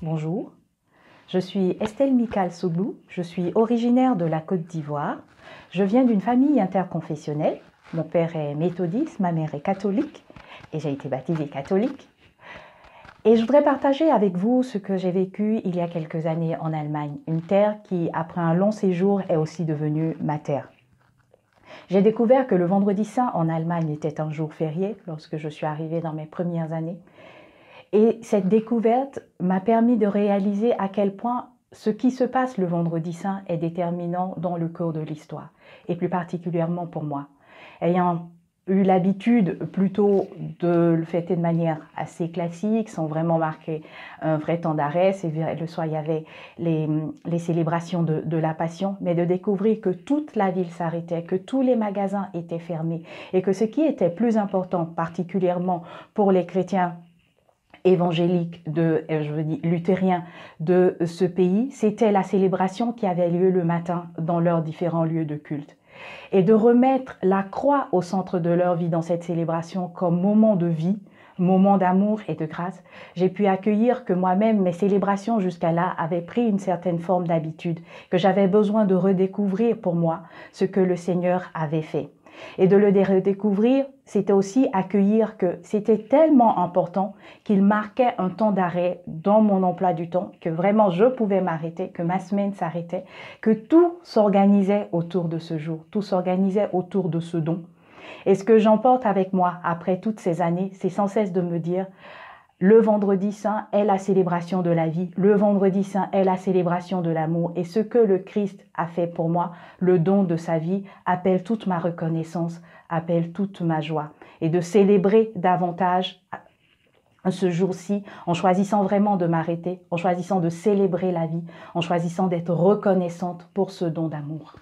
Bonjour, je suis Estelle Mikal Soglou, je suis originaire de la Côte d'Ivoire. Je viens d'une famille interconfessionnelle. Mon père est méthodiste, ma mère est catholique et j'ai été baptisée catholique. Et je voudrais partager avec vous ce que j'ai vécu il y a quelques années en Allemagne, une terre qui, après un long séjour, est aussi devenue ma terre. J'ai découvert que le Vendredi Saint en Allemagne était un jour férié lorsque je suis arrivée dans mes premières années. Et cette découverte m'a permis de réaliser à quel point ce qui se passe le Vendredi Saint est déterminant dans le cours de l'histoire, et plus particulièrement pour moi. Ayant eu l'habitude plutôt de le fêter de manière assez classique, sans vraiment marquer un vrai temps d'arrêt. Le soir, il y avait les célébrations de la Passion, mais de découvrir que toute la ville s'arrêtait, que tous les magasins étaient fermés, et que ce qui était plus important, particulièrement pour les chrétiens évangéliques, luthériens de ce pays, c'était la célébration qui avait lieu le matin dans leurs différents lieux de culte. Et de remettre la croix au centre de leur vie dans cette célébration comme moment de vie, moment d'amour et de grâce, j'ai pu accueillir que moi-même, mes célébrations jusqu'à là avaient pris une certaine forme d'habitude, que j'avais besoin de redécouvrir pour moi ce que le Seigneur avait fait. Et de le redécouvrir, c'était aussi accueillir que c'était tellement important qu'il marquait un temps d'arrêt dans mon emploi du temps, que vraiment je pouvais m'arrêter, que ma semaine s'arrêtait, que tout s'organisait autour de ce jour, tout s'organisait autour de ce don. Et ce que j'emporte avec moi après toutes ces années, c'est sans cesse de me dire: le Vendredi Saint est la célébration de la vie. Le Vendredi Saint est la célébration de l'amour. Et ce que le Christ a fait pour moi, le don de sa vie, appelle toute ma reconnaissance, appelle toute ma joie. Et de célébrer davantage ce jour-ci en choisissant vraiment de m'arrêter, en choisissant de célébrer la vie, en choisissant d'être reconnaissante pour ce don d'amour.